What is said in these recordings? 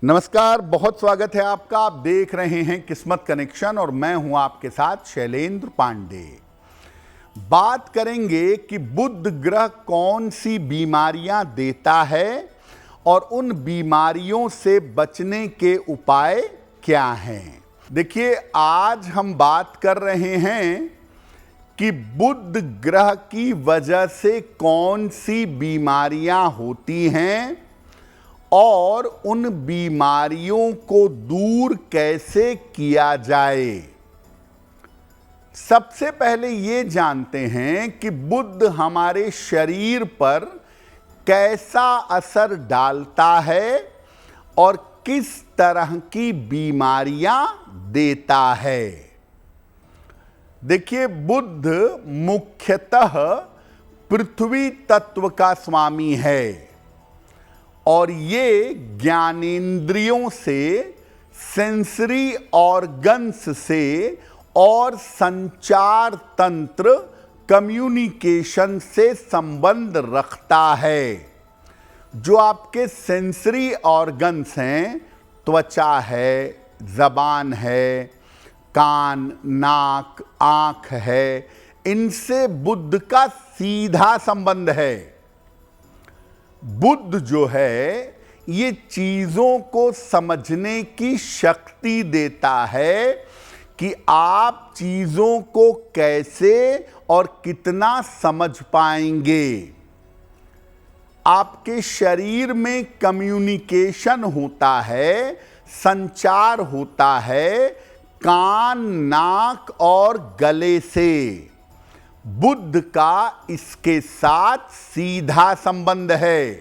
नमस्कार, बहुत स्वागत है आपका। आप देख रहे हैं किस्मत कनेक्शन और मैं हूं आपके साथ शैलेंद्र पांडे। बात करेंगे कि बुध ग्रह कौन सी बीमारियां देता है और उन बीमारियों से बचने के उपाय क्या हैं। देखिए, आज हम बात कर रहे हैं कि बुध ग्रह की वजह से कौन सी बीमारियां होती हैं और उन बीमारियों को दूर कैसे किया जाए। सबसे पहले ये जानते हैं कि बुध हमारे शरीर पर कैसा असर डालता है और किस तरह की बीमारियां देता है। देखिए, बुध मुख्यतः पृथ्वी तत्व का स्वामी है और ये ज्ञानेंद्रियों से, सेंसरी ऑर्गन्स से और संचार तंत्र, कम्युनिकेशन से संबंध रखता है। जो आपके सेंसरी ऑर्गन्स हैं, त्वचा है, जबान है, कान, नाक, आंख है, इनसे बुध का सीधा संबंध है। बुध जो है ये चीजों को समझने की शक्ति देता है कि आप चीजों को कैसे और कितना समझ पाएंगे। आपके शरीर में कम्युनिकेशन होता है, संचार होता है कान, नाक और गले से। बुध का इसके साथ सीधा संबंध है।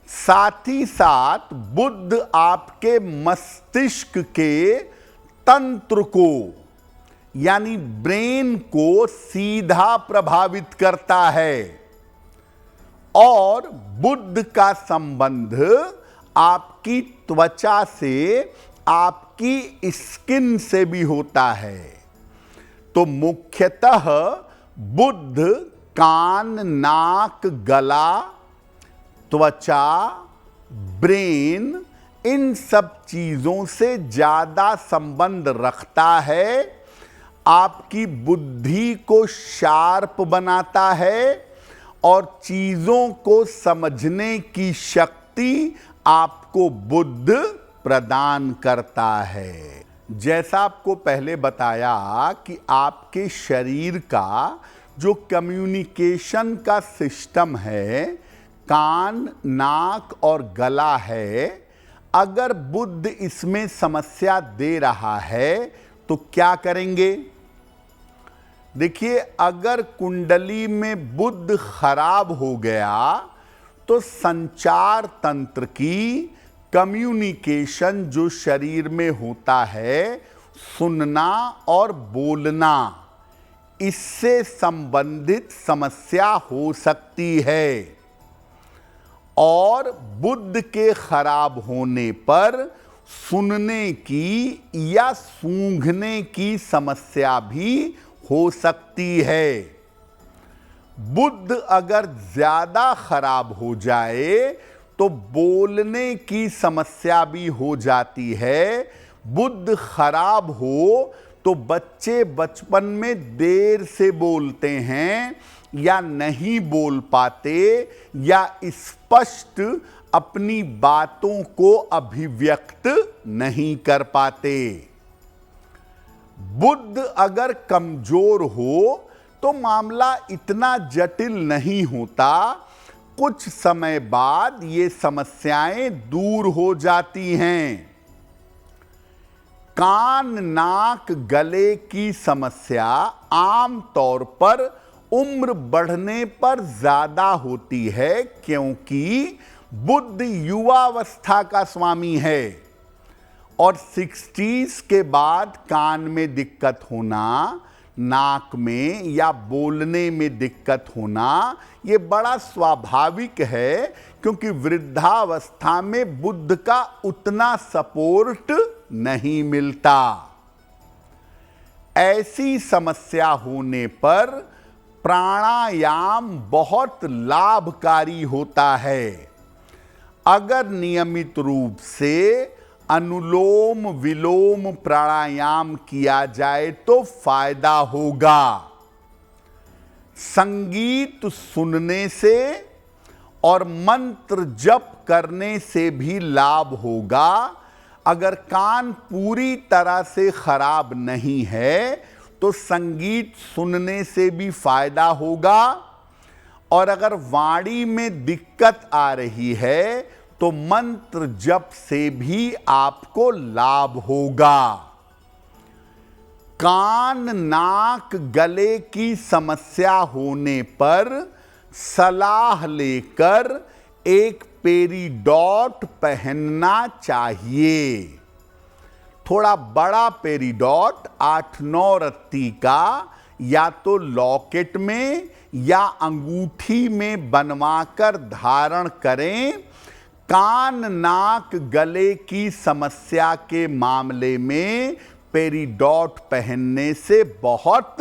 साथ ही साथ बुध आपके मस्तिष्क के तंत्र को, यानी ब्रेन को सीधा प्रभावित करता है और बुध का संबंध आपकी त्वचा से, आपकी स्किन से भी होता है। तो मुख्यतः बुध कान, नाक, गला, त्वचा, ब्रेन, इन सब चीजों से ज्यादा संबंध रखता है। आपकी बुद्धि को शार्प बनाता है और चीजों को समझने की शक्ति आपको बुध प्रदान करता है। जैसा आपको पहले बताया कि आपके शरीर का जो कम्युनिकेशन का सिस्टम है, कान, नाक और गला है, अगर बुध इसमें समस्या दे रहा है तो क्या करेंगे। देखिए, अगर कुंडली में बुध खराब हो गया तो संचार तंत्र की, कम्युनिकेशन जो शरीर में होता है, सुनना और बोलना, इससे संबंधित समस्या हो सकती है। और बुध के खराब होने पर सुनने की या सूंघने की समस्या भी हो सकती है। बुध अगर ज्यादा खराब हो जाए तो बोलने की समस्या भी हो जाती है। बुध खराब हो तो बच्चे बचपन में देर से बोलते हैं या नहीं बोल पाते या स्पष्ट अपनी बातों को अभिव्यक्त नहीं कर पाते। बुध अगर कमजोर हो तो मामला इतना जटिल नहीं होता। कुछ समय बाद ये समस्याएं दूर हो जाती हैं। कान, नाक, गले की समस्या आम तौर पर उम्र बढ़ने पर ज्यादा होती है, क्योंकि बुध युवावस्था का स्वामी है और 60s के बाद कान में दिक्कत होना, नाक में या बोलने में दिक्कत होना, ये बड़ा स्वाभाविक है, क्योंकि वृद्धावस्था में बुध का उतना सपोर्ट नहीं मिलता। ऐसी समस्या होने पर प्राणायाम बहुत लाभकारी होता है। अगर नियमित रूप से अनुलोम विलोम प्राणायाम किया जाए तो फायदा होगा। संगीत सुनने से और मंत्र जप करने से भी लाभ होगा। अगर कान पूरी तरह से खराब नहीं है तो संगीत सुनने से भी फायदा होगा, और अगर वाणी में दिक्कत आ रही है तो मंत्र जप से भी आपको लाभ होगा। कान नाक गले की समस्या होने पर सलाह लेकर एक पेरिडॉट पहनना चाहिए। थोड़ा बड़ा पेरिडॉट 8-9 रत्ती का या तो लॉकेट में या अंगूठी में बनवाकर धारण करें। कान नाक गले की समस्या के मामले में पेरिडॉट पहनने से बहुत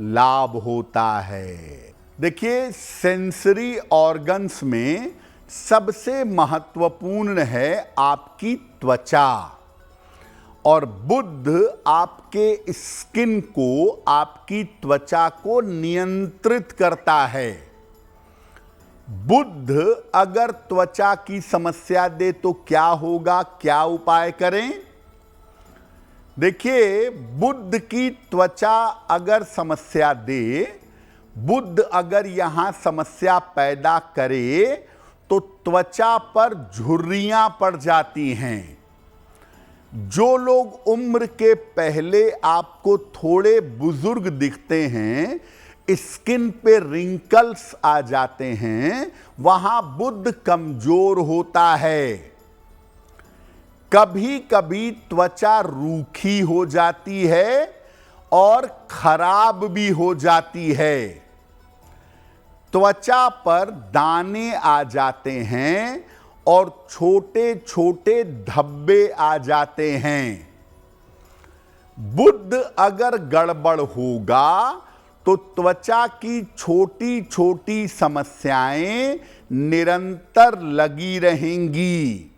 लाभ होता है। देखिए, सेंसरी ऑर्गन्स में सबसे महत्वपूर्ण है आपकी त्वचा, और बुद्ध आपके स्किन को, आपकी त्वचा को नियंत्रित करता है। बुद्ध अगर त्वचा की समस्या दे तो क्या होगा, क्या उपाय करें? देखिए, बुद्ध की त्वचा अगर समस्या दे, बुद्ध अगर यहां समस्या पैदा करे तो त्वचा पर झुर्रियां पड़ जाती हैं। जो लोग उम्र के पहले आपको थोड़े बुजुर्ग दिखते हैं, स्किन पे रिंकल्स आ जाते हैं, वहां बुद्ध कमजोर होता है। कभी कभी त्वचा रूखी हो जाती है और खराब भी हो जाती है। त्वचा पर दाने आ जाते हैं और छोटे छोटे धब्बे आ जाते हैं। बुद्ध अगर गड़बड़ होगा तो त्वचा की छोटी छोटी समस्याएं निरंतर लगी रहेंगी,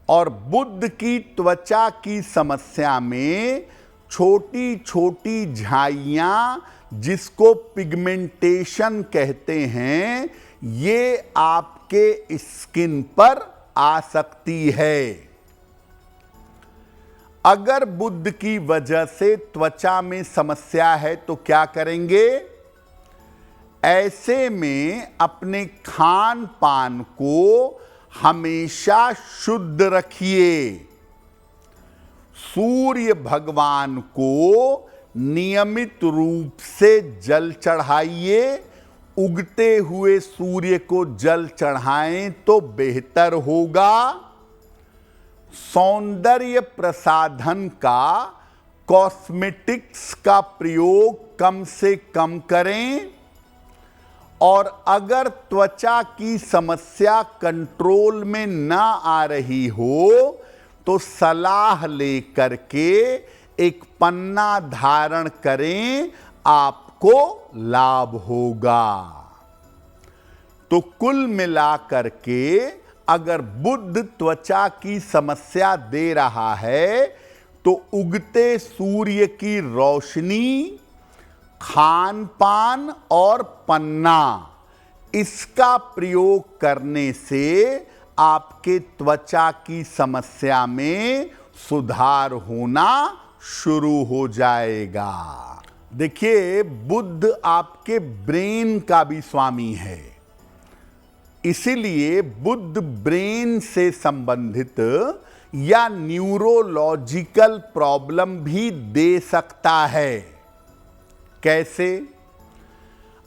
और बुद्ध की त्वचा की समस्या में छोटी छोटी झाइयां, जिसको पिगमेंटेशन कहते हैं, ये आपके स्किन पर आ सकती है। अगर बुद्ध की वजह से त्वचा में समस्या है तो क्या करेंगे? ऐसे में अपने खान पान को हमेशा शुद्ध रखिए। सूर्य भगवान को नियमित रूप से जल चढ़ाइए। उगते हुए सूर्य को जल चढ़ाएं तो बेहतर होगा। सौंदर्य प्रसाधन का, कॉस्मेटिक्स का प्रयोग कम से कम करें, और अगर त्वचा की समस्या कंट्रोल में ना आ रही हो तो सलाह लेकर के एक पन्ना धारण करें, आपको लाभ होगा। तो कुल मिलाकर के अगर बुद्ध त्वचा की समस्या दे रहा है तो उगते सूर्य की रोशनी, खान पान और पन्ना, इसका प्रयोग करने से आपके त्वचा की समस्या में सुधार होना शुरू हो जाएगा। देखिए, बुद्ध आपके ब्रेन का भी स्वामी है, इसीलिए बुद्ध ब्रेन से संबंधित या न्यूरोलॉजिकल प्रॉब्लम भी दे सकता है। कैसे?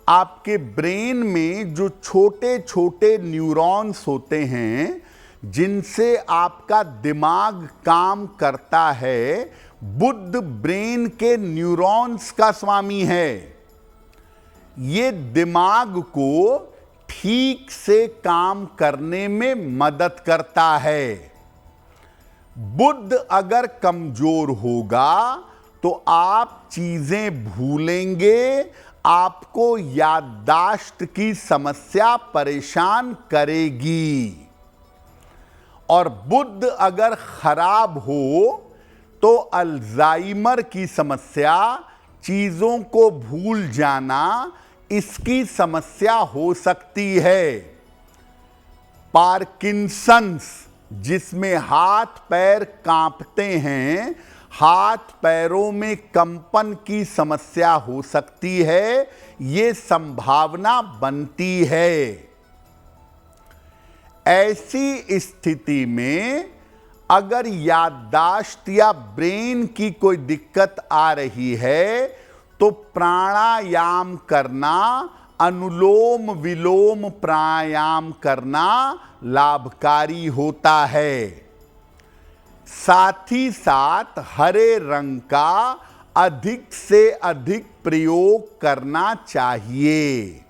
आपके ब्रेन में जो छोटे छोटे न्यूरॉन्स होते हैं, जिनसे आपका दिमाग काम करता है, बुद्ध ब्रेन के न्यूरॉन्स का स्वामी है। ये दिमाग को ठीक से काम करने में मदद करता है। बुद्ध अगर कमजोर होगा तो आप चीजें भूलेंगे, आपको याददाश्त की समस्या परेशान करेगी। और बुध अगर खराब हो तो अल्जाइमर की समस्या, चीजों को भूल जाना, इसकी समस्या हो सकती है। पार्किंसंस, जिसमें हाथ पैर कांपते हैं, हाथ पैरों में कंपन की समस्या हो सकती है, ये संभावना बनती है। ऐसी स्थिति में अगर याददाश्त या ब्रेन की कोई दिक्कत आ रही है तो प्राणायाम करना, अनुलोम विलोम प्राणायाम करना लाभकारी होता है। साथ ही साथ हरे रंग का अधिक से अधिक प्रयोग करना चाहिए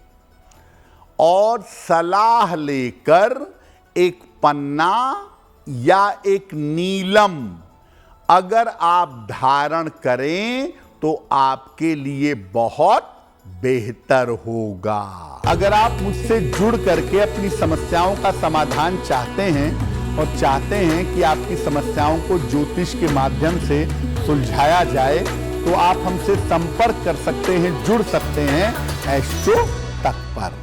और सलाह लेकर एक पन्ना या एक नीलम अगर आप धारण करें तो आपके लिए बहुत बेहतर होगा। अगर आप मुझसे जुड़ करके अपनी समस्याओं का समाधान चाहते हैं और चाहते हैं कि आपकी समस्याओं को ज्योतिष के माध्यम से सुलझाया जाए तो आप हमसे संपर्क कर सकते हैं, जुड़ सकते हैं एस्ट्रो तक पर।